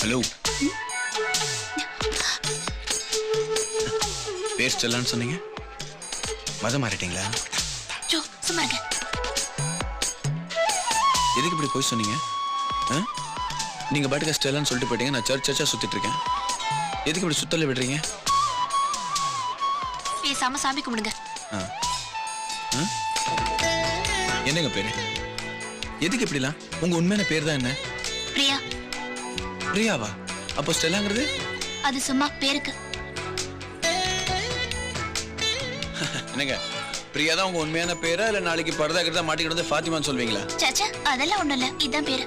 Hello. பேர் ஸ்டெல்லான்னு சொன்னீங்க, மதம் மாறிட்டீங்களா? சும்மா இருங்க. எதுக்கு இப்படி போய் சொன்னீங்க? நீங்க பாட்டுக்கு ஸ்டெல்லான்னு சொல்லிட்டு போயிட்டீங்க. நான் சர்ச்சா சுத்திட்டு இருக்கேன். எதுக்கு இப்படி சுத்தல விடுறீங்க? பேசாம சாமி கும்பிடுங்க. என்னங்க பேரு? எதுக்கு இப்படிலாம்? உங்க உண்மையான பேர் தான் என்ன? பிரியா. பிரியாவா? அப்போ ஸ்டெல்லாங்கிறது? அது சும்மா பேருக்கு. என்னங்க, பிரியா தான் உங்க உண்மையான பேரா இல்ல நாளைக்கு பரதா கிட்ட மாட்டிக்கிட்டு வந்து ஃபாத்திமான்னு சொல்வீங்களா? சச்சா, அதெல்லாம் ஒண்ணும் இல்ல. இதான் பேரு.